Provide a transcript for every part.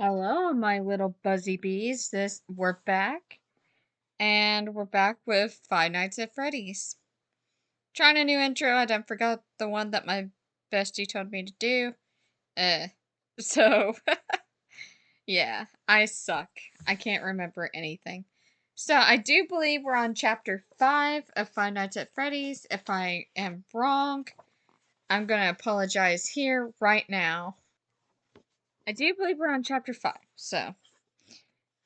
Hello, my little buzzy bees. We're back, and we're back with Five Nights at Freddy's. Trying a new intro. I done forgot the one that my bestie told me to do. Uh, so yeah, I suck. I can't remember anything. So I do believe we're on chapter 5 of Five Nights at Freddy's. If I am wrong, I'm gonna apologize here right now. I do believe we're on chapter 5. So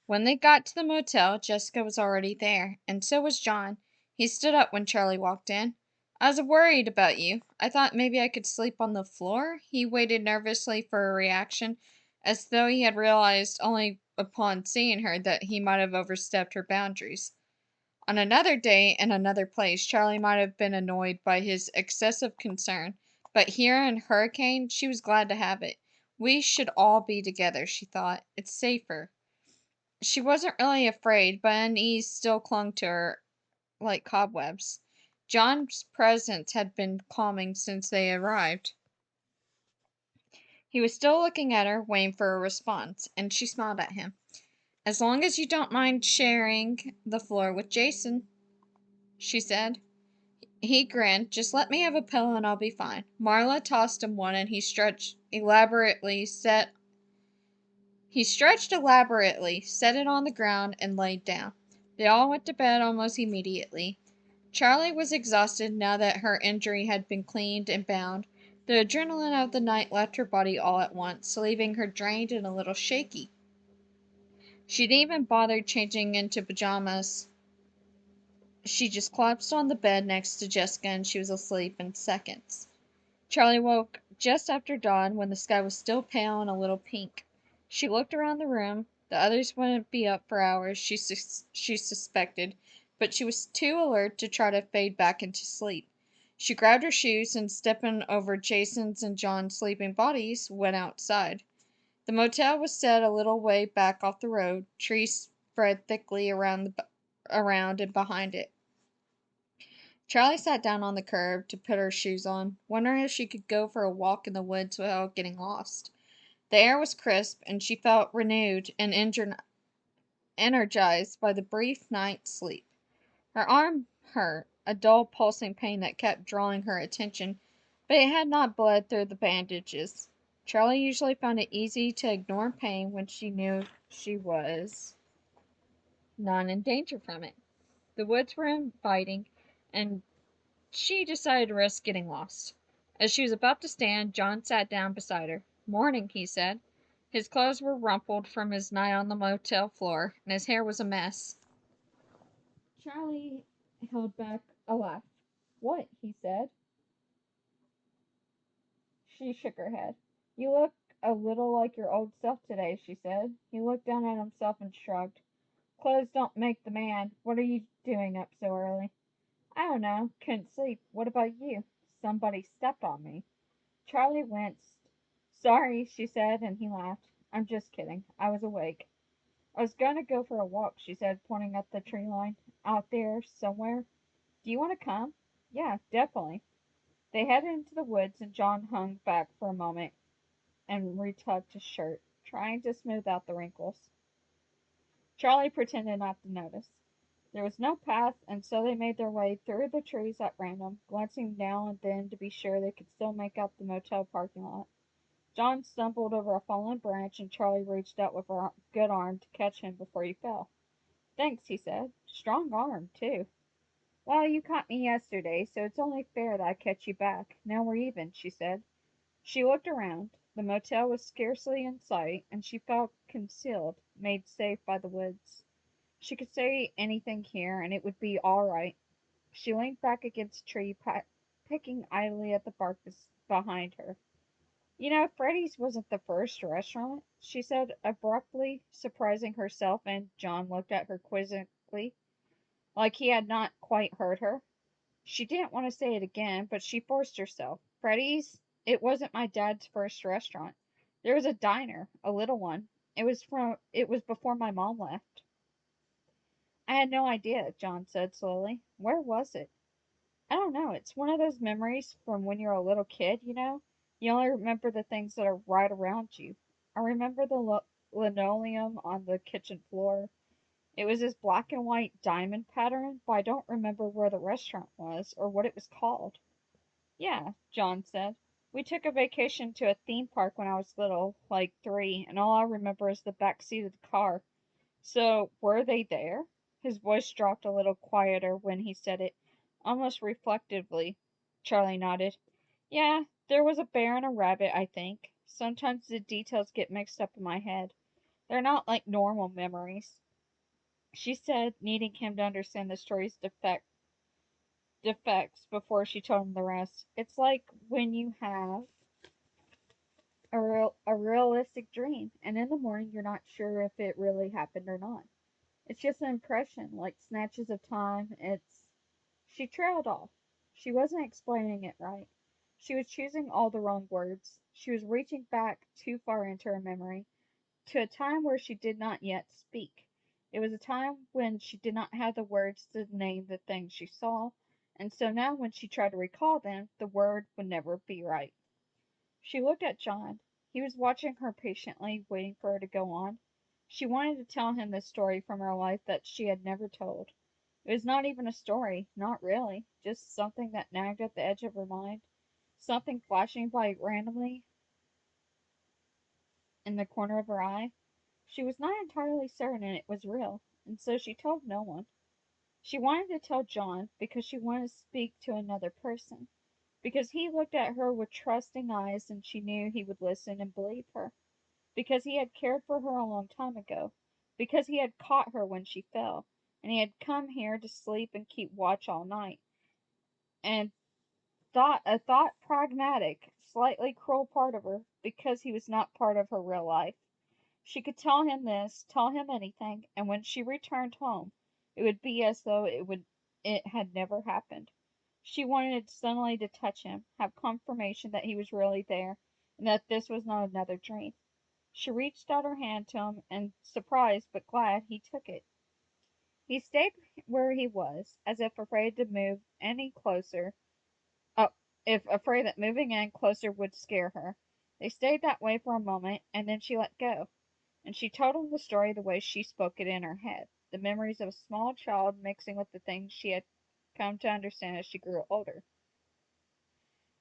when they got to the motel, Jessica was already there, and so was John. He stood up when Charlie walked in. I was worried about you. I thought maybe I could sleep on the floor. He waited nervously for a reaction, as though he had realized only upon seeing her that he might have overstepped her boundaries. On another day, in another place, Charlie might have been annoyed by his excessive concern, but here in Hurricane, she was glad to have it. We should all be together, she thought. It's safer. She wasn't really afraid, but unease still clung to her like cobwebs. John's presence had been calming since they arrived. He was still looking at her, waiting for a response, and she smiled at him. As long as you don't mind sharing the floor with Jason, she said. He grinned. Just let me have a pillow and I'll be fine. Marla tossed him one and he stretched elaborately, set it on the ground, and laid down. They all went to bed almost immediately. Charlie was exhausted now that her injury had been cleaned and bound. The adrenaline of the night left her body all at once, leaving her drained and a little shaky. She didn't even bother changing into pajamas. She just collapsed on the bed next to Jessica and she was asleep in seconds. Charlie woke just after dawn when the sky was still pale and a little pink. She looked around the room. The others wouldn't be up for hours, she suspected, but she was too alert to try to fade back into sleep. She grabbed her shoes and, stepping over Jason's and John's sleeping bodies, went outside. The motel was set a little way back off the road, trees spread thickly around and behind it. Charlie sat down on the curb to put her shoes on, wondering if she could go for a walk in the woods without getting lost. The air was crisp, and she felt renewed and energized by the brief night's sleep. Her arm hurt, a dull pulsing pain that kept drawing her attention, but it had not bled through the bandages. Charlie usually found it easy to ignore pain when she knew she was not in danger from it. The woods were inviting, and she decided to risk getting lost. As she was about to stand, John sat down beside her. "Morning," he said. His clothes were rumpled from his night on the motel floor, and his hair was a mess. Charlie held back a laugh. "What?" he said. She shook her head. "You look a little like your old self today," she said. He looked down at himself and shrugged. "Clothes don't make the man. What are you doing up so early?" "I don't know. Couldn't sleep. What about you?" "Somebody stepped on me." Charlie winced. "Sorry," she said, and he laughed. "I'm just kidding. I was awake." "I was going to go for a walk," she said, pointing up the tree line. "Out there somewhere. Do you want to come?" "Yeah, definitely." They headed into the woods, and John hung back for a moment and retucked his shirt, trying to smooth out the wrinkles. Charlie pretended not to notice. There was no path, and so they made their way through the trees at random, glancing now and then to be sure they could still make out the motel parking lot. John stumbled over a fallen branch, and Charlie reached out with her good arm to catch him before he fell. "Thanks," he said. "Strong arm, too." "Well, you caught me yesterday, so it's only fair that I catch you back. Now we're even," she said. She looked around. The motel was scarcely in sight, and she felt concealed, made safe by the woods. She could say anything here, and it would be all right. She leaned back against a tree, picking idly at the bark behind her. "You know, Freddy's wasn't the first restaurant," she said abruptly, surprising herself, and John looked at her quizzically, like he had not quite heard her. She didn't want to say it again, but she forced herself. "Freddy's? It wasn't my dad's first restaurant. There was a diner, a little one. It was before my mom left." "I had no idea," John said slowly. "Where was it?" "I don't know. It's one of those memories from when you're a little kid, you know? You only remember the things that are right around you. I remember the look. linoleum on the kitchen floor. It was this black and white diamond pattern, but I don't remember where the restaurant was or what it was called. Yeah, John said. We took a vacation to a theme park when I was little, like 3, and all I remember is the back seat of the car. So, were they there? His voice dropped a little quieter when he said it, almost reflectively. Charlie nodded. Yeah, there was a bear and a rabbit, I think. Sometimes the details get mixed up in my head. They're not like normal memories. She said, needing him to understand the story's defects before she told him the rest. It's like when you have a realistic dream, and in the morning you're not sure if it really happened or not. It's just an impression, like snatches of time. It's. She trailed off. She wasn't explaining it right. She was choosing all the wrong words. She was reaching back too far into her memory, to a time where she did not yet speak. It was a time when she did not have the words to name the things she saw, and so now when she tried to recall them, the word would never be right. She looked at John. He was watching her patiently, waiting for her to go on. She wanted to tell him this story from her life that she had never told. It was not even a story, not really, just something that nagged at the edge of her mind, something flashing by randomly in the corner of her eye. She was not entirely certain it was real, and so she told no one. She wanted to tell John because she wanted to speak to another person, because he looked at her with trusting eyes and she knew he would listen and believe her, because he had cared for her a long time ago, because he had caught her when she fell, and he had come here to sleep and keep watch all night, and thought pragmatic, slightly cruel part of her, because he was not part of her real life. She could tell him this, tell him anything, and when she returned home, it would be as though it had never happened. She wanted suddenly to touch him, have confirmation that he was really there, and that this was not another dream. She reached out her hand to him, and, surprised but glad, he took it. He stayed where he was, as if afraid to move any closer. Oh, if afraid that moving in closer would scare her. They stayed that way for a moment, and then she let go. And she told him the story the way she spoke it in her head, the memories of a small child mixing with the things she had come to understand as she grew older.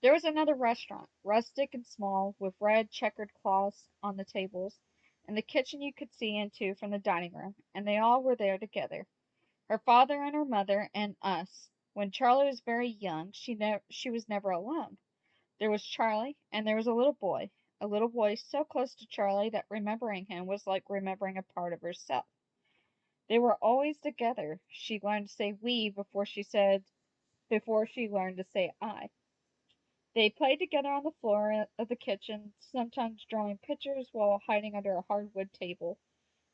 There was another restaurant, rustic and small, with red checkered cloths on the tables, and the kitchen you could see into from the dining room, and they all were there together, her father and her mother and us. When Charlie was very young, she was never alone. There was Charlie, and there was a little boy so close to Charlie that remembering him was like remembering a part of herself. They were always together. She learned to say we before she learned to say I. They played together on the floor of the kitchen, sometimes drawing pictures while hiding under a hardwood table.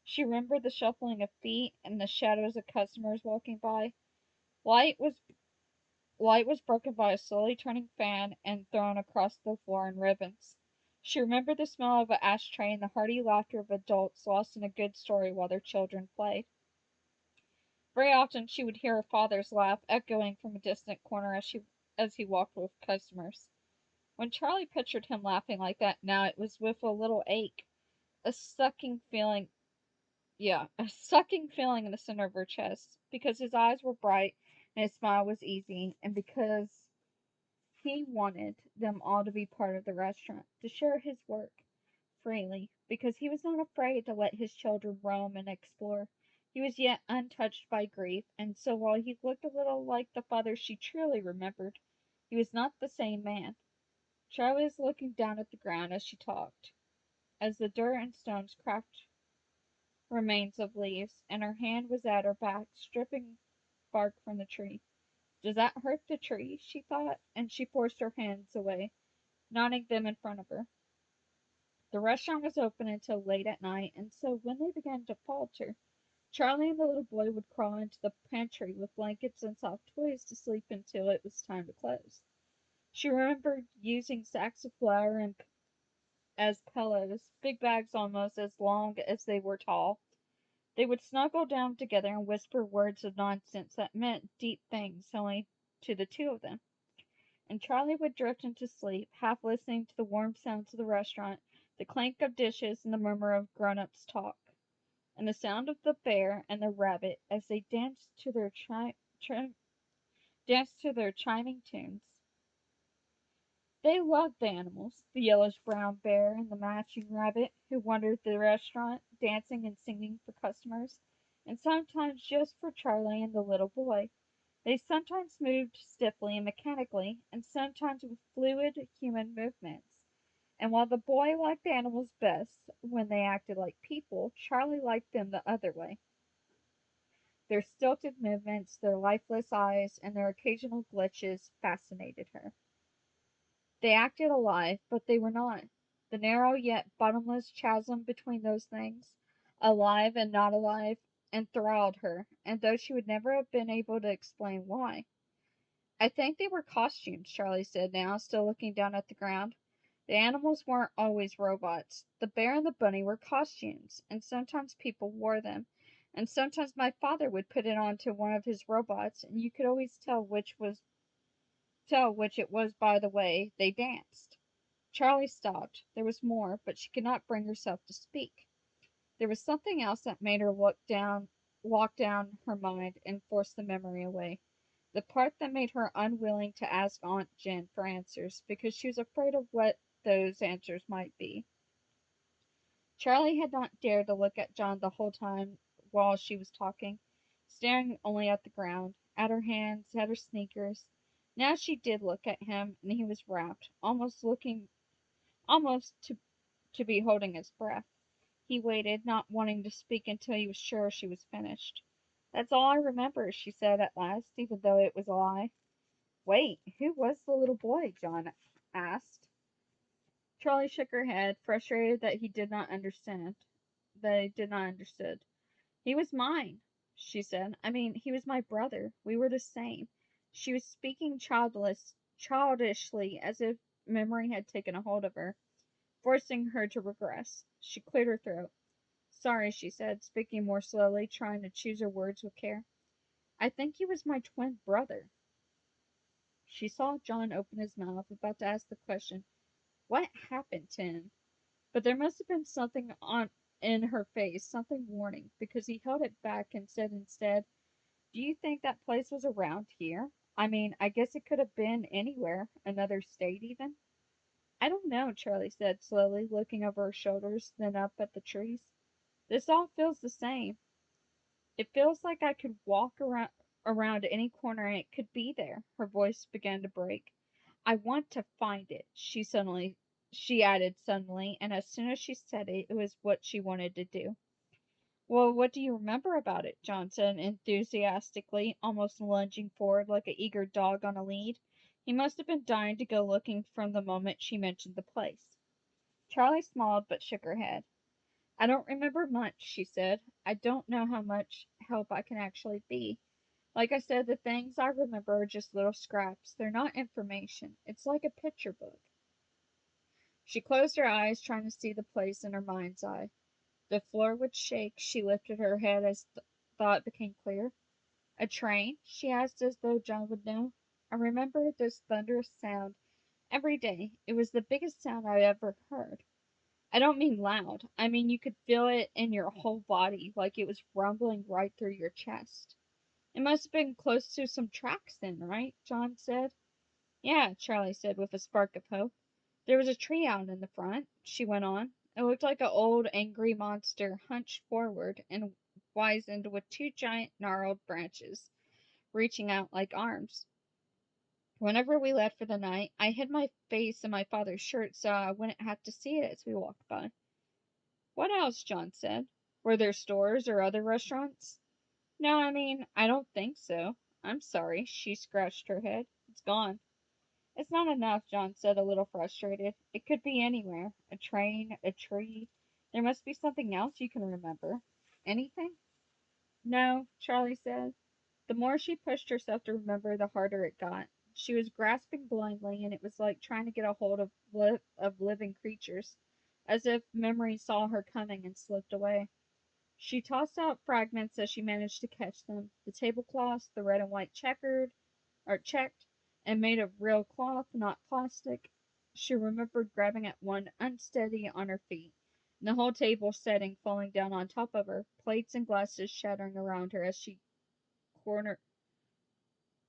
She remembered the shuffling of feet and the shadows of customers walking by. Light was Light was broken by a slowly turning fan and thrown across the floor in ribbons. She remembered the smell of an ashtray and the hearty laughter of adults lost in a good story while their children played. Very often she would hear her father's laugh echoing from a distant corner as he walked with customers. When Charlie pictured him laughing like that now, it was with a little ache, a sucking feeling, a sucking feeling in the center of her chest, because his eyes were bright and his smile was easy, and because he wanted them all to be part of the restaurant, to share his work freely, because he was not afraid to let his children roam and explore. He was yet untouched by grief, and so while he looked a little like the father she truly remembered, he was not the same man. Charlie was looking down at the ground as she talked, as the dirt and stones cracked remains of leaves, and her hand was at her back, stripping bark from the tree. Does that hurt the tree? She thought, and she forced her hands away, nodding them in front of her. The restaurant was open until late at night, and so when they began to falter, Charlie and the little boy would crawl into the pantry with blankets and soft toys to sleep until it was time to close. She remembered using sacks of flour and as pillows, big bags almost as long as they were tall. They would snuggle down together and whisper words of nonsense that meant deep things only to the two of them. And Charlie would drift into sleep, half listening to the warm sounds of the restaurant, the clank of dishes and the murmur of grown-ups' talk, and the sound of the bear and the rabbit as they danced to their chiming tunes. They loved the animals, the yellowish-brown bear and the matching rabbit, who wandered the restaurant, dancing and singing for customers, and sometimes just for Charlie and the little boy. They sometimes moved stiffly and mechanically, and sometimes with fluid human movements. And while the boy liked the animals best when they acted like people, Charlie liked them the other way. Their stilted movements, their lifeless eyes, and their occasional glitches fascinated her. They acted alive, but they were not. The narrow yet bottomless chasm between those things, alive and not alive, enthralled her, and though she would never have been able to explain why. I think they were costumes, Charlie said now, still looking down at the ground. The animals weren't always robots. The bear and the bunny were costumes, and sometimes people wore them. And sometimes my father would put it on to one of his robots, and you could always tell which it was by the way they danced. Charlie stopped. There was more, but she could not bring herself to speak. There was something else that made her walk down her mind and force the memory away. The part that made her unwilling to ask Aunt Jen for answers, because she was afraid of what those answers might be. Charlie had not dared to look at John the whole time while she was talking, staring only at the ground, at her hands, at her sneakers. Now she did look at him, and he was rapt, almost to be holding his breath. He waited, not wanting to speak until he was sure she was finished. That's all I remember, she said at last, even though it was a lie. Wait, who was the little boy? John asked. Charlie shook her head, frustrated that he did not understand. They did not understood. He was mine, she said. I mean, he was my brother. We were the same. She was speaking childishly, as if memory had taken a hold of her, forcing her to regress. She cleared her throat. Sorry, she said, speaking more slowly, trying to choose her words with care. I think he was my twin brother. She saw John open his mouth, about to ask the question, what happened to him? But there must have been something on in her face, something warning, because he held it back and said instead, do you think that place was around here? I mean, I guess it could have been anywhere, another state even. I don't know, Charlie said slowly, looking over her shoulders, then up at the trees. This all feels the same. It feels like I could walk around any corner and it could be there. Her voice began to break. I want to find it, she added suddenly, and as soon as she said it, it was what she wanted to do. Well, what do you remember about it? John said enthusiastically, almost lunging forward like an eager dog on a lead. He must have been dying to go looking from the moment she mentioned the place. Charlie smiled but shook her head. I don't remember much, she said. I don't know how much help I can actually be. Like I said, the things I remember are just little scraps. They're not information. It's like a picture book. She closed her eyes, trying to see the place in her mind's eye. The floor would shake. She lifted her head as thought became clear. A train? She asked as though John would know. I remember this thunderous sound every day. It was the biggest sound I ever heard. I don't mean loud. I mean you could feel it in your whole body, like it was rumbling right through your chest. It must have been close to some tracks then, right? John said. Yeah, Charlie said with a spark of hope. There was a tree out in the front, she went on. It looked like an old angry monster hunched forward and wizened with two giant gnarled branches reaching out like arms. Whenever we left for the night, I hid my face in my father's shirt so I wouldn't have to see it as we walked by. What else? John said. Were there stores or other restaurants? No, I mean, I don't think so. I'm sorry. She scratched her head. It's gone. It's not enough, John said, a little frustrated. It could be anywhere. A train, a tree. There must be something else you can remember. Anything? No, Charlie said. The more she pushed herself to remember, the harder it got. She was grasping blindly, and it was like trying to get a hold of living creatures, as if memory saw her coming and slipped away. She tossed out fragments as she managed to catch them. The tablecloths, the red and white checked, and made of real cloth, not plastic. She remembered grabbing at one, unsteady on her feet, and the whole table setting, falling down on top of her, plates and glasses shattering around her corner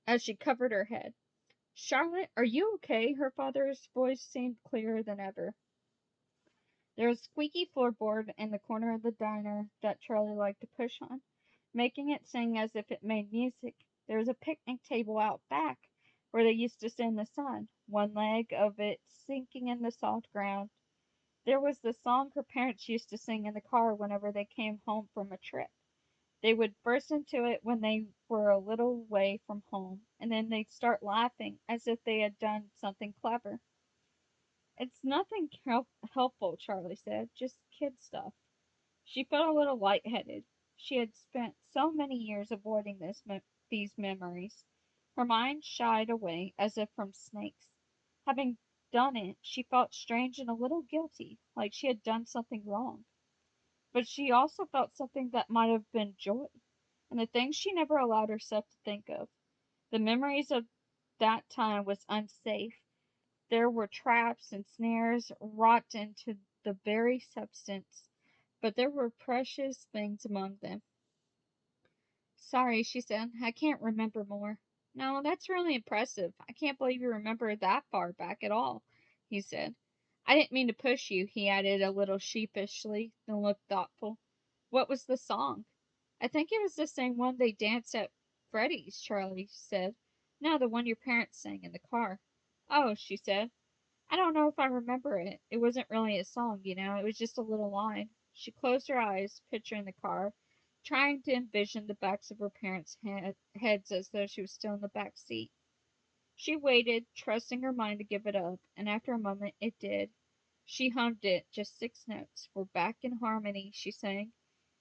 as she covered her head. Charlotte, are you okay? Her father's voice seemed clearer than ever. There was a squeaky floorboard in the corner of the diner that Charlie liked to push on, making it sing as if it made music. There was a picnic table out back where they used to sit in the sun, one leg of it sinking in the soft ground. There was the song her parents used to sing in the car whenever they came home from a trip. They would burst into it when they were a little way from home, and then they'd start laughing as if they had done something clever. It's nothing helpful, Charlie said, just kid stuff. She felt a little lightheaded. She had spent so many years avoiding these memories. Her mind shied away as if from snakes. Having done it, she felt strange and a little guilty, like she had done something wrong. But she also felt something that might have been joy, and the things she never allowed herself to think of. The memories of that time was unsafe. There were traps and snares wrought into the very substance, but there were precious things among them. Sorry, she said. I can't remember more. No, that's really impressive. I can't believe you remember that far back at all, he said. I didn't mean to push you, he added a little sheepishly, then looked thoughtful. What was the song? I think it was the same one they danced at Freddy's, Charlie said. No, the one your parents sang in the car. Oh, she said. I don't know if I remember it. It wasn't really a song, it was just a little line. She closed her eyes, picturing the car, trying to envision the backs of her parents' heads as though she was still in the back seat. She waited, trusting her mind to give it up, and after a moment it did. She hummed it, just 6 notes. We're back in harmony, she sang.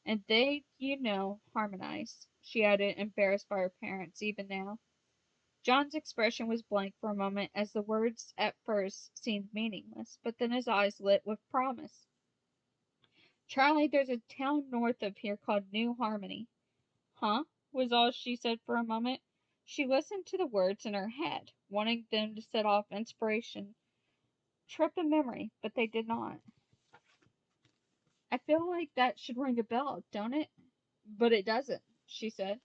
And they, harmonized, she added, embarrassed by her parents, even now. John's expression was blank for a moment as the words at first seemed meaningless, but then his eyes lit with promise. Charlie, there's a town north of here called New Harmony. Huh? Was all she said for a moment. She listened to the words in her head, wanting them to set off inspiration, trip a memory, but they did not. I feel like that should ring a bell, don't it? But it doesn't, she said.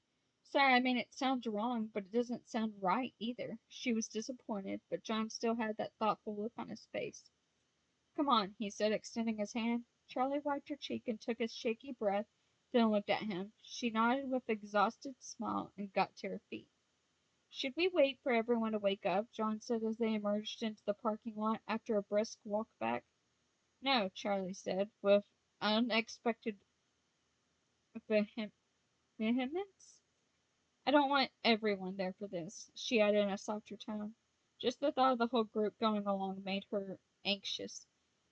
Sorry, I mean, it sounds wrong, but it doesn't sound right either. She was disappointed, but John still had that thoughtful look on his face. Come on, he said, extending his hand. Charlie wiped her cheek and took a shaky breath, then looked at him. She nodded with an exhausted smile and got to her feet. Should we wait for everyone to wake up? John said as they emerged into the parking lot after a brisk walk back. No, Charlie said, with unexpected vehemence. I don't want everyone there for this, she added in a softer tone. Just the thought of the whole group going along made her anxious.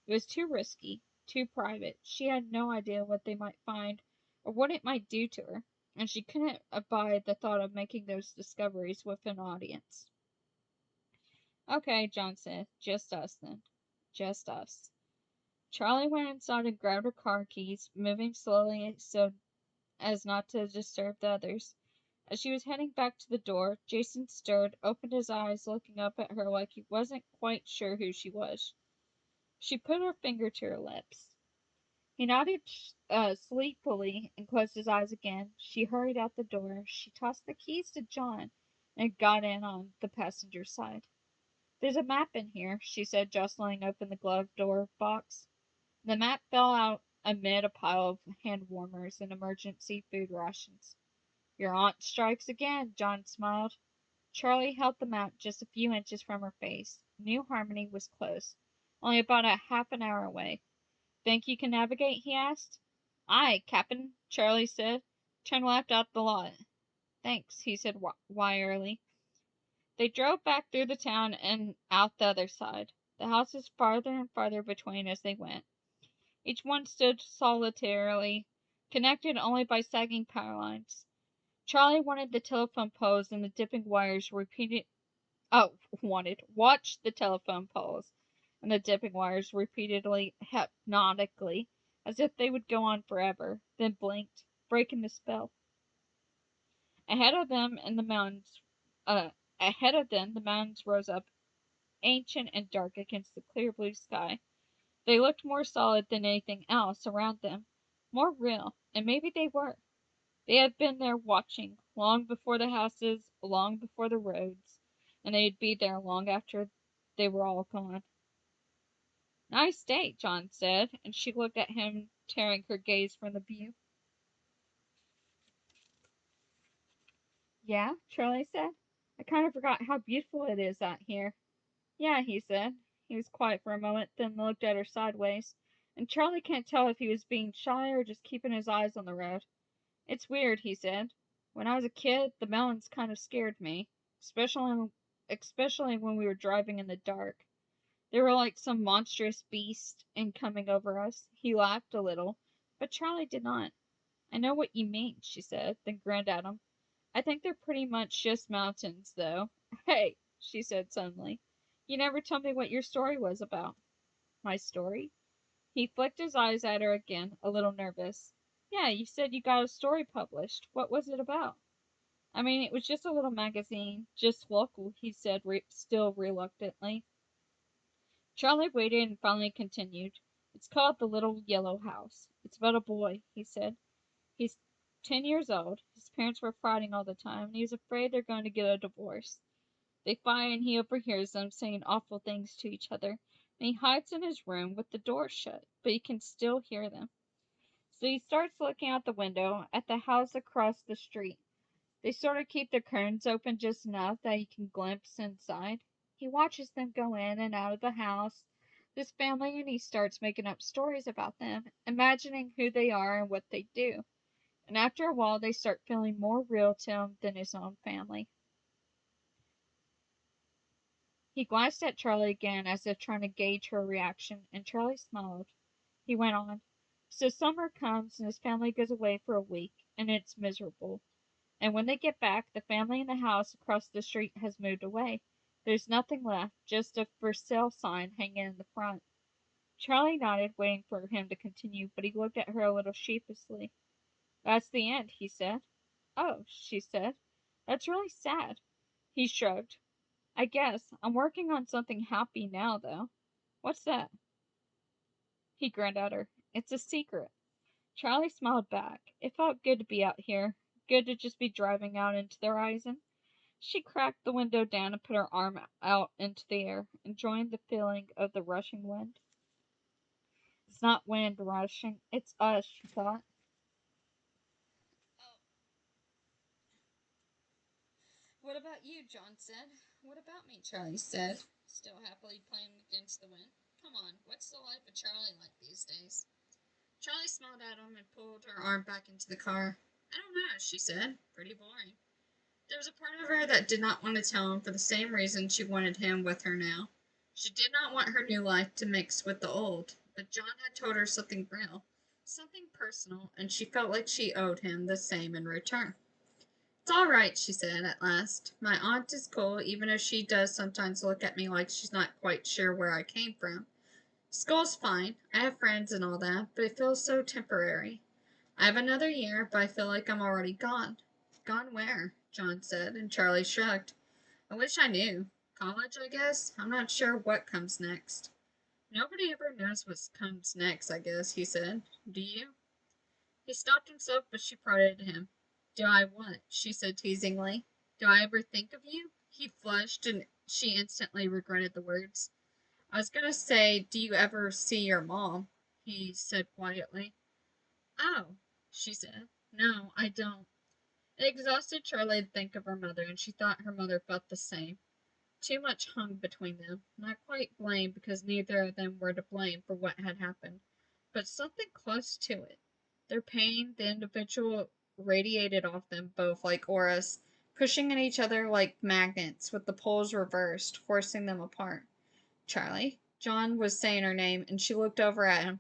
It was too risky, too private. She had no idea what they might find or what it might do to her, and she couldn't abide the thought of making those discoveries with an audience. Okay, John said. Just us then. Just us. Charlie went inside and grabbed her car keys, moving slowly so as not to disturb the others. As she was heading back to the door, Jason stirred, opened his eyes, looking up at her like he wasn't quite sure who she was. She put her finger to her lips. He nodded sleepily and closed his eyes again. She hurried out the door. She tossed the keys to John and got in on the passenger side. There's a map in here, she said, jostling open the glove door box. The map fell out amid a pile of hand warmers and emergency food rations. Your aunt strikes again, John smiled. Charlie held the map just a few inches from her face. New Harmony was close, only about a half an hour away. Think you can navigate? He asked. Aye, Cap'n, Charlie said. Turn left out the lot. Thanks, he said wryly. They drove back through the town and out the other side, the houses farther and farther between as they went. Each one stood solitarily, connected only by sagging power lines. Charlie wanted the telephone poles and the dipping wires watched the telephone poles and the dipping wires repeatedly, hypnotically, as if they would go on forever, then blinked, breaking the spell. Ahead of them, the mountains rose up ancient and dark against the clear blue sky. They looked more solid than anything else around them, more real, and maybe they were. They had been there watching, long before the houses, long before the roads, and they'd be there long after they were all gone. Nice day, John said, and she looked at him, tearing her gaze from the view. Yeah, Charlie said. I kind of forgot how beautiful it is out here. Yeah, he said. He was quiet for a moment, then looked at her sideways, and Charlie can't tell if he was being shy or just keeping his eyes on the road. It's weird, he said. When I was a kid, the mountains kind of scared me, especially when we were driving in the dark. They were like some monstrous beast incoming over us. He laughed a little, but Charlie did not. I know what you mean, she said, then grinned at him. I think they're pretty much just mountains, though. Hey, she said suddenly, you never told me what your story was about. My story? He flicked his eyes at her again, a little nervous. Yeah, you said you got a story published. What was it about? I mean, it was just a little magazine, just local, he said, still reluctantly. Charlie waited and finally continued. It's called The Little Yellow House. It's about a boy, he said. He's 10 years old. His parents were fighting all the time, and he's afraid they're going to get a divorce. They fight, and he overhears them saying awful things to each other, and he hides in his room with the door shut, but he can still hear them. So he starts looking out the window at the house across the street. They sort of keep the curtains open just enough that he can glimpse inside. He watches them go in and out of the house, this family, and he starts making up stories about them, imagining who they are and what they do. And after a while, they start feeling more real to him than his own family. He glanced at Charlie again as if trying to gauge her reaction, and Charlie smiled. He went on. So summer comes and his family goes away for a week, and it's miserable. And when they get back, the family in the house across the street has moved away. There's nothing left, just a for sale sign hanging in the front. Charlie nodded, waiting for him to continue, but he looked at her a little sheepishly. That's the end, he said. Oh, she said. That's really sad. He shrugged. I guess. I'm working on something happy now, though. What's that? He grinned at her. It's a secret. Charlie smiled back. It felt good to be out here. Good to just be driving out into the horizon. She cracked the window down and put her arm out into the air, enjoying the feeling of the rushing wind. It's not wind rushing, it's us, she thought. What about you? John said. What about me? Charlie said, still happily playing against the wind. Come on, what's the life of Charlie like these days? Charlie smiled at him and pulled her arm back into the car. I don't know, she said. Pretty boring. There was a part of her that did not want to tell him for the same reason she wanted him with her now. She did not want her new life to mix with the old, but John had told her something real, something personal, and she felt like she owed him the same in return. It's all right, she said at last. My aunt is cool, even if she does sometimes look at me like she's not quite sure where I came from. School's fine. I have friends and all that, but it feels so temporary. I have another year, but I feel like I'm already gone. Gone where? John said, and Charlie shrugged. I wish I knew. College, I guess? I'm not sure what comes next. Nobody ever knows what comes next, I guess, he said. Do you? He stopped himself, but she prodded him. Do I what? She said teasingly. Do I ever think of you? He flushed, and she instantly regretted the words. I was going to say, do you ever see your mom? He said quietly. Oh, she said. No, I don't. It exhausted Charlie to think of her mother, and she thought her mother felt the same. Too much hung between them. Not quite blame, because neither of them were to blame for what had happened, but something close to it. Their pain, the individual, radiated off them both like auras, pushing at each other like magnets, with the poles reversed, forcing them apart. Charlie? John was saying her name, and she looked over at him.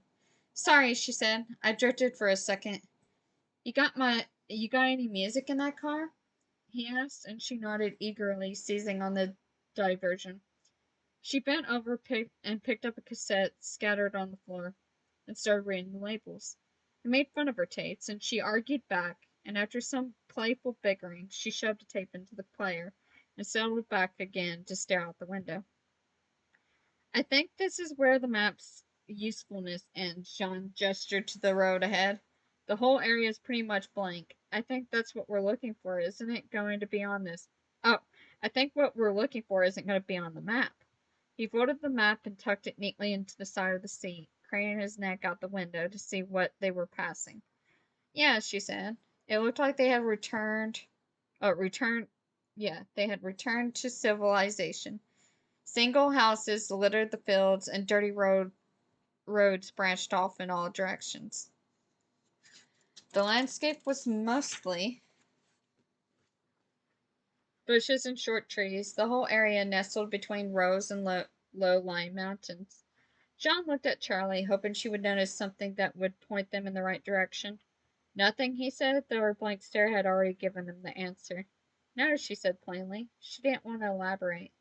Sorry, she said. I drifted for a second. You got any music in that car? He asked, and she nodded eagerly, seizing on the diversion. She bent over and picked up a cassette scattered on the floor and started reading the labels. He made fun of her tastes, and she argued back, and after some playful bickering, she shoved a tape into the player and settled back again to stare out the window. I think this is where the map's usefulness ends. John gestured to the road ahead. The whole area is pretty much blank. I think that's what we're looking for, isn't it going to be on this? Oh, I think what we're looking for isn't going to be on the map. He folded the map and tucked it neatly into the side of the seat, craning his neck out the window to see what they were passing. Yeah, she said. It looked like they had returned, yeah, they had returned to civilization. Single houses littered the fields, and dirty roads branched off in all directions. The landscape was mostly bushes and short trees, the whole area nestled between rows and low-lying mountains. John looked at Charlie, hoping she would notice something that would point them in the right direction. Nothing, he said, though her blank stare had already given them the answer. No, she said plainly. She didn't want to elaborate.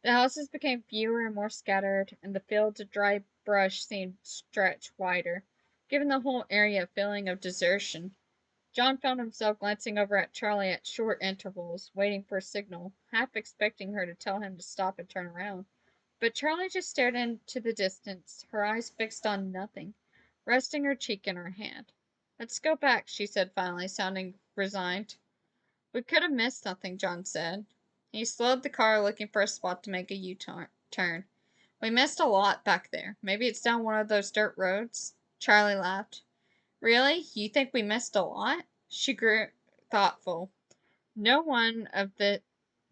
The houses became fewer and more scattered, and the fields of dry brush seemed stretched wider, giving the whole area a feeling of desertion. John found himself glancing over at Charlie at short intervals, waiting for a signal, half expecting her to tell him to stop and turn around. But Charlie just stared into the distance, her eyes fixed on nothing, resting her cheek in her hand. Let's go back, she said finally, sounding resigned. We could have missed something, John said. He slowed the car, looking for a spot to make a U-turn. We missed a lot back there. Maybe it's down one of those dirt roads. Charlie laughed. Really? You think we missed a lot? She grew thoughtful. No one of the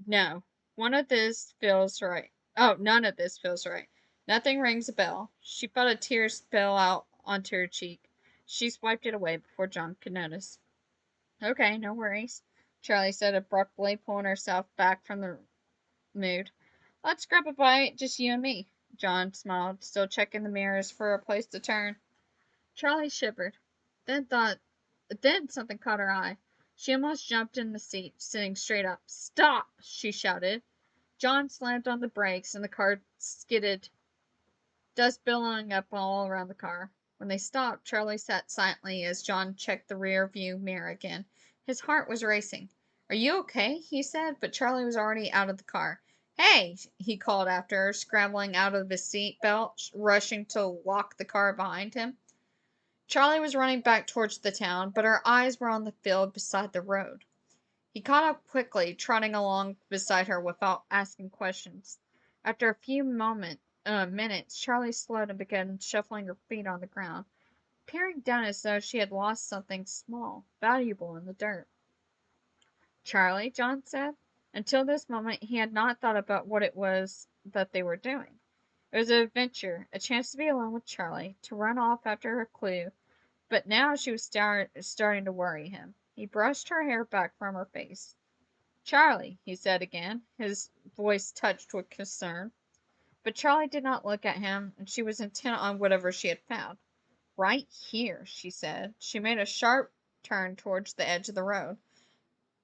no. One of this feels right. Oh, none of this feels right. Nothing rings a bell. She felt a tear spill out onto her cheek. She swiped it away before John could notice. Okay, no worries, Charlie said abruptly, pulling herself back from the mood. Let's grab a bite, just you and me. John smiled, still checking the mirrors for a place to turn. Charlie shivered, then thought then something caught her eye. She almost jumped in the seat, sitting straight up. Stop! She shouted. John slammed on the brakes, and the car skidded, dust billowing up all around the car. When they stopped, Charlie sat silently as John checked the rear view mirror again. His heart was racing. Are you okay? He said, but Charlie was already out of the car. Hey! He called after her, scrambling out of his seat belt, rushing to lock the car behind him. Charlie was running back towards the town, but her eyes were on the field beside the road. He caught up quickly, trotting along beside her without asking questions. After a few minutes, Charlie slowed and began shuffling her feet on the ground, peering down as though she had lost something small, valuable in the dirt. Charlie, John said. Until this moment, he had not thought about what it was that they were doing. It was an adventure, a chance to be alone with Charlie, to run off after her clue, but now she was starting to worry him. He brushed her hair back from her face. Charlie, he said again, his voice touched with concern. But Charlie did not look at him, and she was intent on whatever she had found. Right here, she said. She made a sharp turn towards the edge of the road,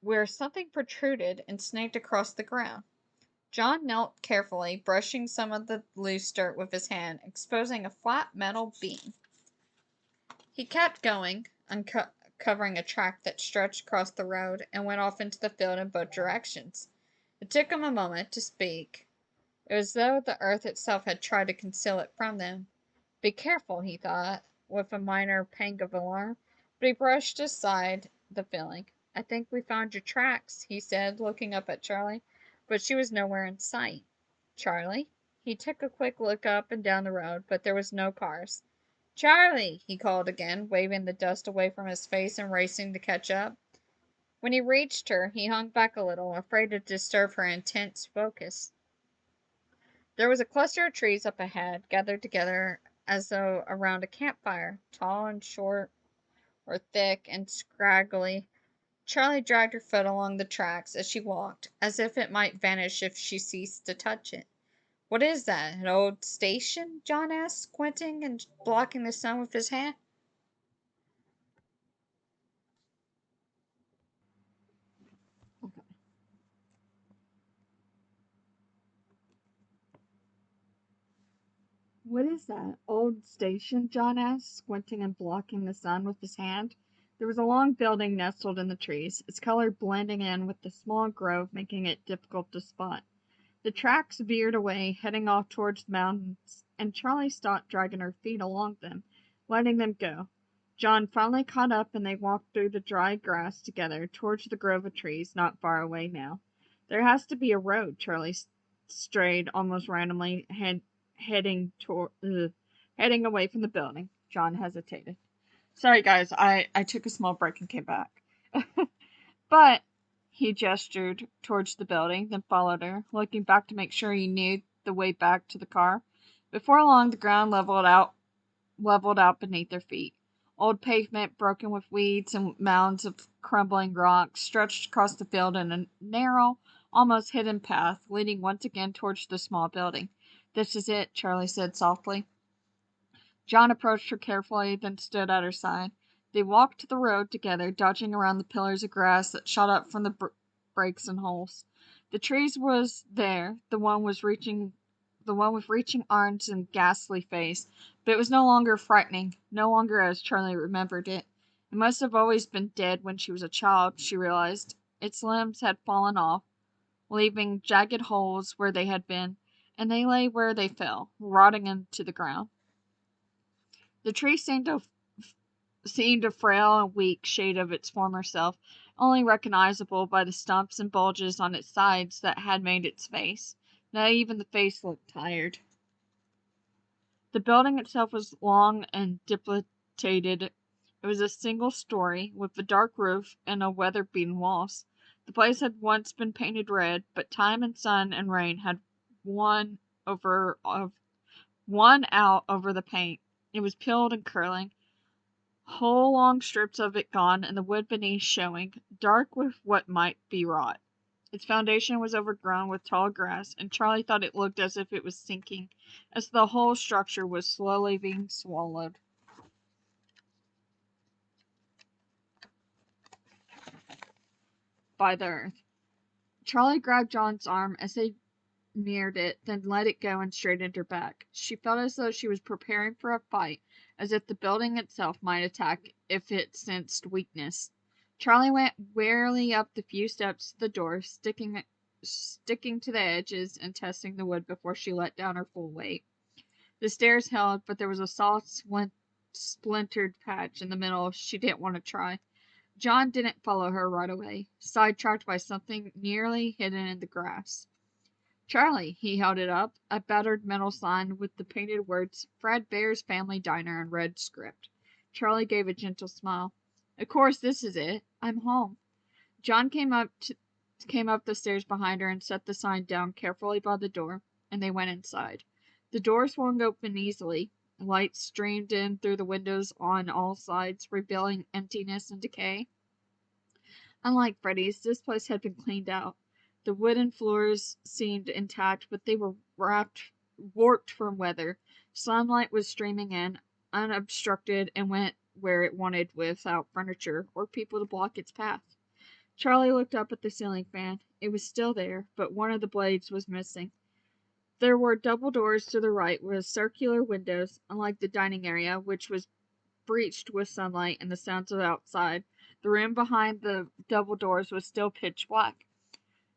where something protruded and snaked across the ground. John knelt carefully, brushing some of the loose dirt with his hand, exposing a flat metal beam. He kept going, uncovering a track that stretched across the road and went off into the field in both directions. It took him a moment to speak. It was as though the earth itself had tried to conceal it from them. Be careful, he thought, with a minor pang of alarm, but he brushed aside the feeling. I think we found your tracks, he said, looking up at Charlie, but she was nowhere in sight. Charlie? He took a quick look up and down the road, but there was no cars. Charlie! He called again, waving the dust away from his face and racing to catch up. When he reached her, he hung back a little, afraid to disturb her intense focus. There was a cluster of trees up ahead, gathered together as though around a campfire, tall and short, or thick and scraggly. Charlie dragged her foot along the tracks as she walked, as if it might vanish if she ceased to touch it. What is that, an old station? John asked, squinting and blocking the sun with his hand. What is that, old station? John asked, squinting and blocking the sun with his hand. There was a long building nestled in the trees, its color blending in with the small grove, making it difficult to spot. The tracks veered away, heading off towards the mountains, and Charlie stopped dragging her feet along them, letting them go. John finally caught up and they walked through the dry grass together towards the grove of trees not far away now. There has to be a road, Charlie strayed almost randomly, heading away from the building. John hesitated. Sorry, guys, I took a small break and came back. But he gestured towards the building, then followed her, looking back to make sure he knew the way back to the car. Before long, the ground leveled out beneath their feet. Old pavement, broken with weeds and mounds of crumbling rock, stretched across the field in a narrow, almost hidden path, leading once again towards the small building. This is it, Charlie said softly. John approached her carefully, then stood at her side. They walked to the road together, dodging around the pillars of grass that shot up from the breaks and holes. The trees was there, the one with reaching arms and ghastly face, but it was no longer frightening, no longer as Charlie remembered it. It must have always been dead when she was a child, she realized. Its limbs had fallen off, leaving jagged holes where they had been, and they lay where they fell, rotting into the ground. The tree seemed a frail and weak shade of its former self, only recognizable by the stumps and bulges on its sides that had made its face. Now even the face looked tired. The building itself was long and dilapidated. It was a single story, with a dark roof and a weather-beaten walls. The place had once been painted red, but time and sun and rain had won out over the paint. It was peeled and curling, whole long strips of it gone, and the wood beneath showing, dark with what might be rot. Its foundation was overgrown with tall grass, and Charlie thought it looked as if it was sinking, as the whole structure was slowly being swallowed by the earth. Charlie grabbed John's arm as they neared it, then let it go and straightened her back. She felt as though she was preparing for a fight, as if the building itself might attack if it sensed weakness. Charlie went warily up the few steps to the door, sticking to the edges and testing the wood before she let down her full weight. The stairs held, but there was a soft, splintered patch in the middle she didn't want to try. John didn't follow her right away, sidetracked by something nearly hidden in the grass. Charlie, he held it up, a battered metal sign with the painted words Fredbear's Family Diner in red script. Charlie gave a gentle smile. Of course, this is it. I'm home. John came up the stairs behind her and set the sign down carefully by the door, and they went inside. The door swung open easily. Light streamed in through the windows on all sides, revealing emptiness and decay. Unlike Freddy's, this place had been cleaned out. The wooden floors seemed intact, but they were warped from weather. Sunlight was streaming in, unobstructed, and went where it wanted without furniture or people to block its path. Charlie looked up at the ceiling fan. It was still there, but one of the blades was missing. There were double doors to the right with circular windows, unlike the dining area, which was breached with sunlight and the sounds of outside. The room behind the double doors was still pitch black.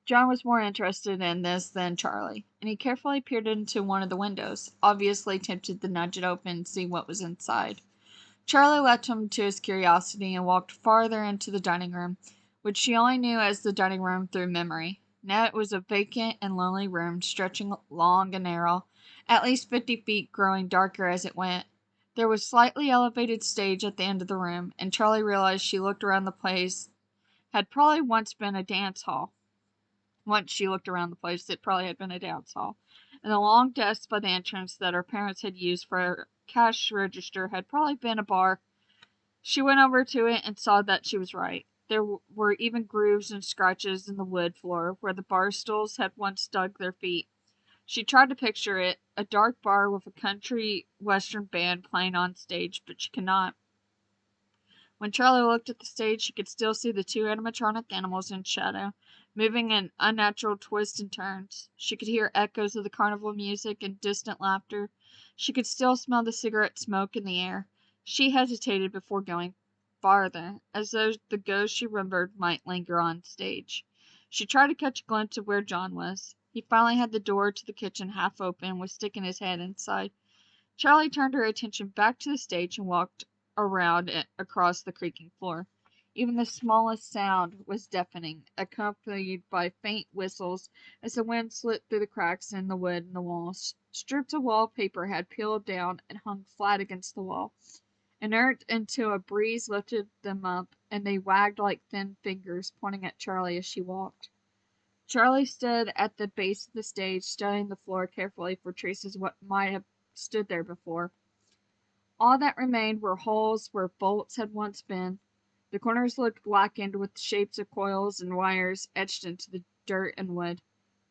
John was more interested in this than Charlie, and he carefully peered into one of the windows, obviously tempted to nudge it open and see what was inside. Charlie left him to his curiosity and walked farther into the dining room, which she only knew as the dining room through memory. Now it was a vacant and lonely room, stretching long and narrow, at least 50 feet, growing darker as it went. There was a slightly elevated stage at the end of the room, and Charlie realized she looked around the place had probably once been a dance hall. Once she looked around the place, it probably had been a dance hall. And the long desk by the entrance that her parents had used for a cash register had probably been a bar. She went over to it and saw that she was right. There were even grooves and scratches in the wood floor where the bar stools had once dug their feet. She tried to picture it, a dark bar with a country western band playing on stage, but she could not. When Charlie looked at the stage, she could still see the two animatronic animals in shadow, moving in unnatural twists and turns. She could hear echoes of the carnival music and distant laughter. She could still smell the cigarette smoke in the air. She hesitated before going farther, as though the ghost she remembered might linger on stage. She tried to catch a glimpse of where John was. He finally had the door to the kitchen half open and was sticking his head inside. Charlie turned her attention back to the stage and walked around it across the creaking floor. Even the smallest sound was deafening, accompanied by faint whistles as the wind slipped through the cracks in the wood and the walls. Strips of wallpaper had peeled down and hung flat against the wall, inert until a breeze lifted them up, and they wagged like thin fingers, pointing at Charlie as she walked. Charlie stood at the base of the stage, studying the floor carefully for traces of what might have stood there before. All that remained were holes where bolts had once been. The corners looked blackened with the shapes of coils and wires etched into the dirt and wood.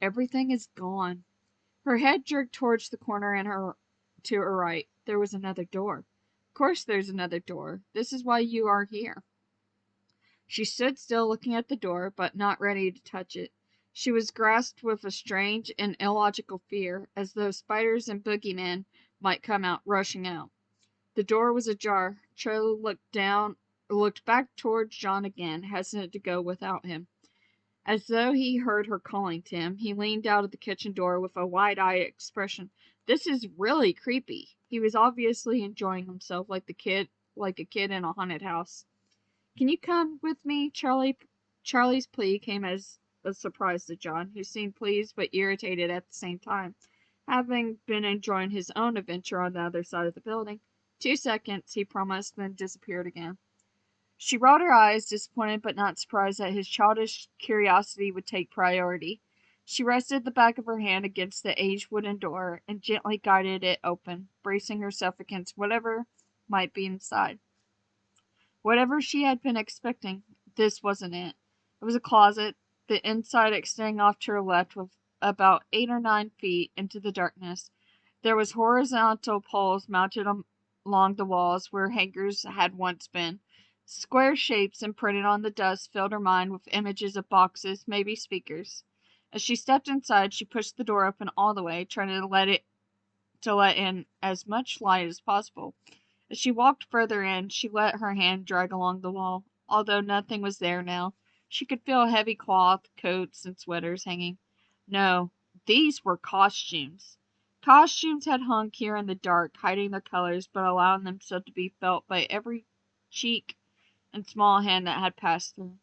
Everything is gone. Her head jerked towards the corner to her right. There was another door. Of course there's another door. This is why you are here. She stood still looking at the door, but not ready to touch it. She was grasped with a strange and illogical fear, as though spiders and boogeymen might come out rushing out. The door was ajar. Charlie looked back toward John again, hesitant to go without him. As though he heard her calling to him, he leaned out of the kitchen door with a wide-eyed expression. This is really creepy. He was obviously enjoying himself like a kid in a haunted house. Can you come with me, Charlie? Charlie's plea came as a surprise to John, who seemed pleased but irritated at the same time, having been enjoying his own adventure on the other side of the building. 2 seconds, he promised, then disappeared again. She rolled her eyes, disappointed but not surprised that his childish curiosity would take priority. She rested the back of her hand against the aged wooden door and gently guided it open, bracing herself against whatever might be inside. Whatever she had been expecting, this wasn't it. It was a closet, the inside extending off to her left with about 8 or 9 feet into the darkness. There was horizontal poles mounted along the walls where hangers had once been. Square shapes imprinted on the dust filled her mind with images of boxes, maybe speakers. As she stepped inside, she pushed the door open all the way, trying to let in as much light as possible. As she walked further in, she let her hand drag along the wall. Although nothing was there now, she could feel heavy cloth, coats, and sweaters hanging. No, these were costumes. Costumes had hung here in the dark, hiding their colors, but allowing themselves to be felt by every cheek and small hand that had passed through.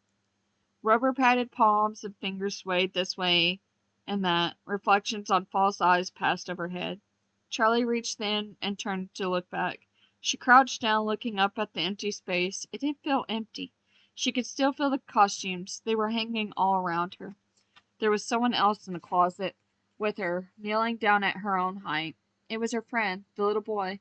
Rubber-padded palms and fingers swayed this way and that. Reflections on false eyes passed overhead. Charlie reached in and turned to look back. She crouched down, looking up at the empty space. It didn't feel empty. She could still feel the costumes. They were hanging all around her. There was someone else in the closet with her, kneeling down at her own height. It was her friend, the little boy.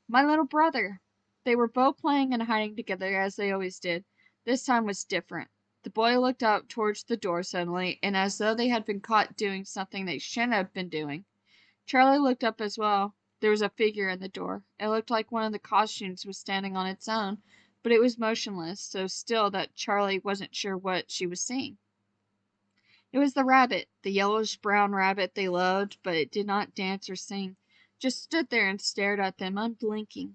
My little brother! They were both playing and hiding together, as they always did. This time was different. The boy looked up towards the door suddenly, and as though they had been caught doing something they shouldn't have been doing. Charlie looked up as well. There was a figure in the door. It looked like one of the costumes was standing on its own, but it was motionless, so still that Charlie wasn't sure what she was seeing. It was the rabbit, the yellowish-brown rabbit they loved, but it did not dance or sing, just stood there and stared at them, unblinking.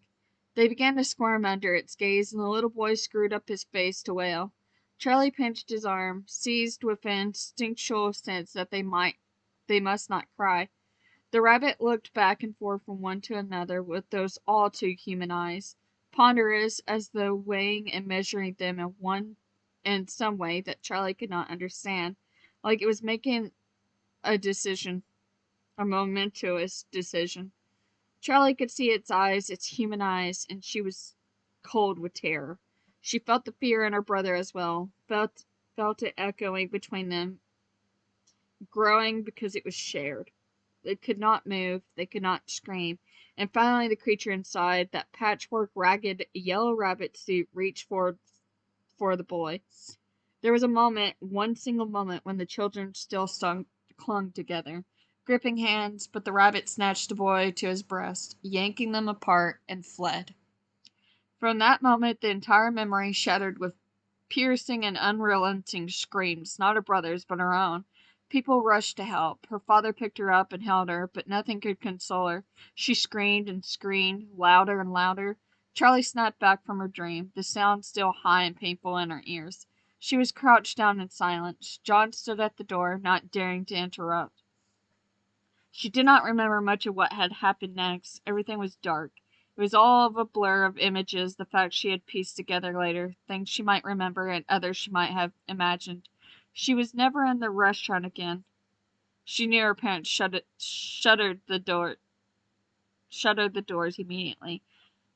They began to squirm under its gaze, and the little boy screwed up his face to wail. Charlie pinched his arm, seized with an instinctual sense that they must not cry. The rabbit looked back and forth from one to another with those all too human eyes, ponderous as though weighing and measuring them in some way that Charlie could not understand, like it was making a decision, a momentous decision. Charlie could see its eyes, its human eyes, and she was cold with terror. She felt the fear in her brother as well, felt it echoing between them, growing because it was shared. They could not move, they could not scream, and finally the creature inside, that patchwork, ragged, yellow rabbit suit, reached forward for the boy. There was a moment, one single moment, when the children still clung together, gripping hands, but the rabbit snatched the boy to his breast, yanking them apart, and fled. From that moment the entire memory shattered with piercing and unrelenting screams, not her brother's, but her own. People rushed to help. Her father picked her up and held her, but nothing could console her. She screamed and screamed, louder and louder. Charlie snapped back from her dream, the sound still high and painful in her ears. She was crouched down in silence. John stood at the door, not daring to interrupt. She did not remember much of what had happened next. Everything was dark. It was all of a blur of images, the facts she had pieced together later, things she might remember and others she might have imagined. She was never in the restaurant again. She knew her parents shuttered the doors immediately.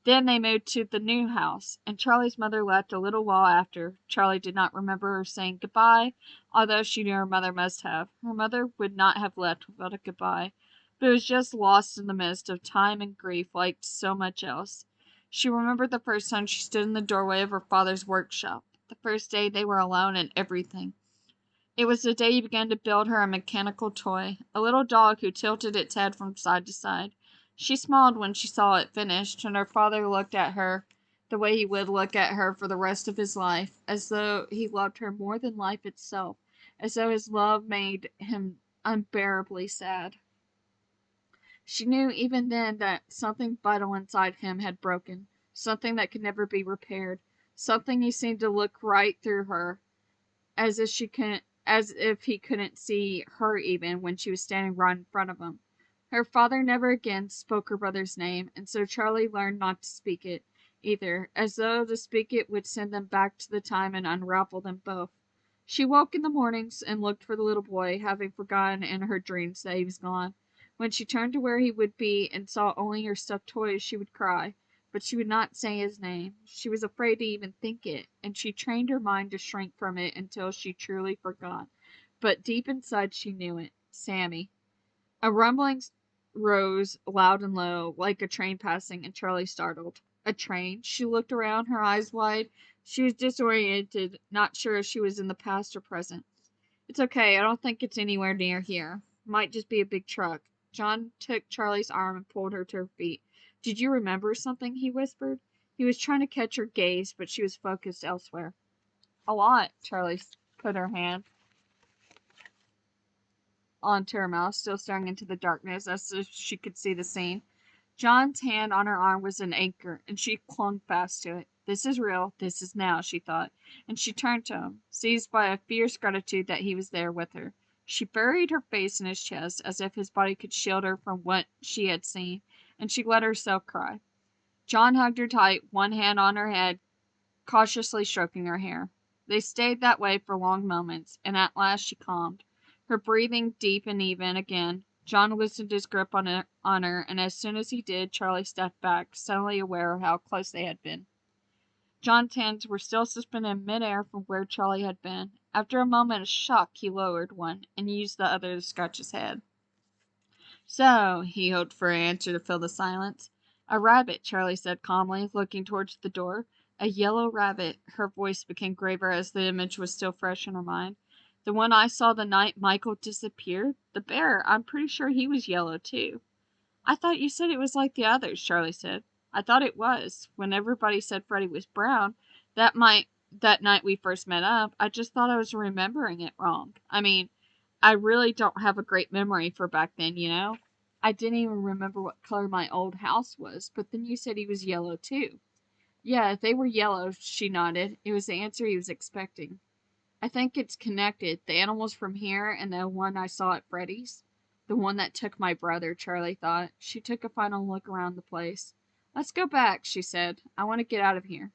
Then they moved to the new house, and Charlie's mother left a little while after. Charlie did not remember her saying goodbye, although she knew her mother must have. Her mother would not have left without a goodbye, but it was just lost in the mist of time and grief like so much else. She remembered the first time she stood in the doorway of her father's workshop, the first day they were alone and everything. It was the day he began to build her a mechanical toy, a little dog who tilted its head from side to side. She smiled when she saw it finished, and her father looked at her the way he would look at her for the rest of his life, as though he loved her more than life itself, as though his love made him unbearably sad. She knew even then that something vital inside him had broken, something that could never be repaired, something he seemed to look right through her, as if he couldn't see her even when she was standing right in front of him. Her father never again spoke her brother's name, and so Charlie learned not to speak it, either, as though to speak it would send them back to the time and unravel them both. She woke in the mornings and looked for the little boy, having forgotten in her dreams that he was gone. When she turned to where he would be and saw only her stuffed toys, she would cry, but she would not say his name. She was afraid to even think it, and she trained her mind to shrink from it until she truly forgot. But deep inside she knew it. Sammy. A rumbling rose loud and low, like a train passing, and Charlie startled. A train? She looked around, her eyes wide. She was disoriented, not sure if she was in the past or present. It's okay, I don't think it's anywhere near here. Might just be a big truck. John took Charlie's arm and pulled her to her feet. Did you remember something? He whispered. He was trying to catch her gaze, but she was focused elsewhere. A lot. Charlie put her hand onto her mouth, still staring into the darkness as if she could see the scene. John's hand on her arm was an anchor, and she clung fast to it. This is real, this is now, she thought, and she turned to him, seized by a fierce gratitude that he was there with her. She buried her face in his chest, as if his body could shield her from what she had seen, and she let herself cry. John hugged her tight, one hand on her head, cautiously stroking her hair. They stayed that way for long moments, and at last she calmed, her breathing deep and even again. John loosened his grip on her, and as soon as he did, Charlie stepped back, suddenly aware of how close they had been. John's hands were still suspended in midair from where Charlie had been. After a moment of shock, he lowered one, and used the other to scratch his head. So, he hoped for an answer to fill the silence. A rabbit, Charlie said calmly, looking towards the door. A yellow rabbit. Her voice became graver as the image was still fresh in her mind. The one I saw the night Michael disappeared? The bear. I'm pretty sure he was yellow, too. I thought you said it was like the others, Charlie said. I thought it was. When everybody said Freddy was brown, that night we first met up, I just thought I was remembering it wrong. I mean, I really don't have a great memory for back then, you know? I didn't even remember what color my old house was, but then you said he was yellow, too. Yeah, they were yellow, she nodded. It was the answer he was expecting. I think it's connected. The animals from here and the one I saw at Freddy's. The one that took my brother, Charlie thought. She took a final look around the place. Let's go back, she said. I want to get out of here.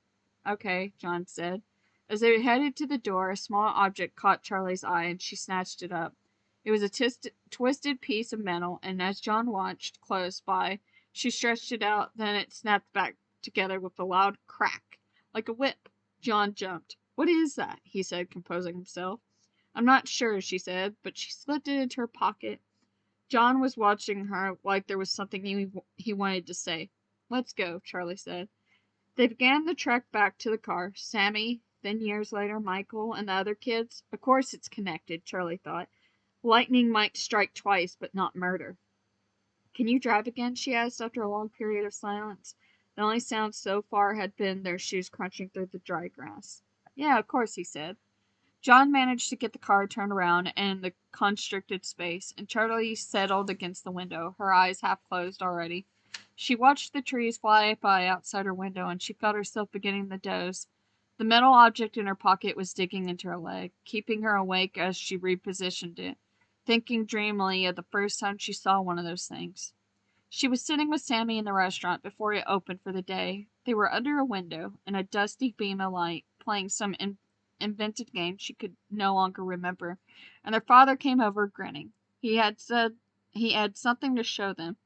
Okay, John said. As they headed to the door, a small object caught Charlie's eye, and she snatched it up. It was a twisted piece of metal, and as John watched close by, she stretched it out, then it snapped back together with a loud crack, like a whip. John jumped. What is that? He said, composing himself. I'm not sure, she said, but she slipped it into her pocket. John was watching her like there was something he wanted to say. Let's go, Charlie said. They began the trek back to the car. Sammy, then years later, Michael, and the other kids. Of course it's connected, Charlie thought. Lightning might strike twice, but not murder. Can you drive again? She asked after a long period of silence. The only sound so far had been their shoes crunching through the dry grass. Yeah, of course, he said. John managed to get the car turned around in the constricted space, and Charlie settled against the window, her eyes half closed already. She watched the trees fly by outside her window, and she felt herself beginning to doze. The metal object in her pocket was digging into her leg, keeping her awake as she repositioned it. thinking dreamily of the first time she saw one of those things. She was sitting with Sammy in the restaurant before it opened for the day. They were under a window, in a dusty beam of light, playing some invented game she could no longer remember, and their father came over grinning. He had said he had something to show them.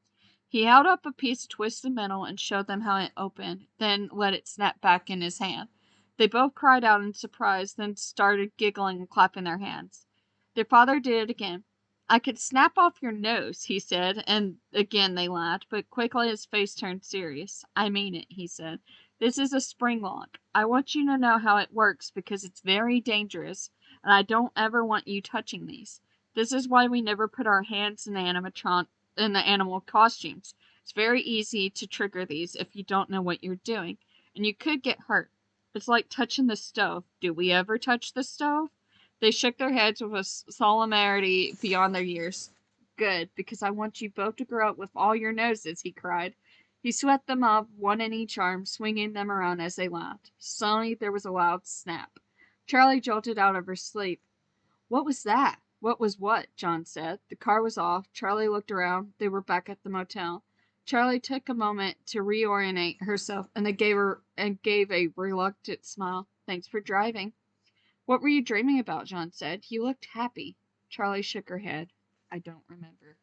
He held up a piece of twisted metal and showed them how it opened, then let it snap back in his hand. They both cried out in surprise, then started giggling and clapping their hands. Their father did it again. "I could snap off your nose," he said, and again they laughed, but quickly his face turned serious. "I mean it," he said. "This is a spring lock. I want you to know how it works because it's very dangerous, and I don't ever want you touching these. This is why we never put our hands in the animal costumes. It's very easy to trigger these if you don't know what you're doing, and you could get hurt. It's like touching the stove. Do we ever touch the stove?" They shook their heads with a solemnity beyond their years. "Good, because I want you both to grow up with all your noses," he cried. He swept them up, one in each arm, swinging them around as they laughed. Suddenly there was a loud snap. Charlie jolted out of her sleep. "What was that?" "What was what?" John said. The car was off. Charlie looked around. They were back at the motel. Charlie took a moment to reorient herself and then gave a reluctant smile. "Thanks for driving." "What were you dreaming about?" John said. "You looked happy." Charlie shook her head. "I don't remember."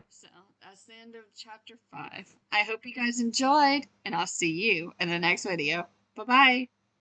So that's the end of chapter 5. I hope you guys enjoyed, and I'll see you in the next video. Bye bye.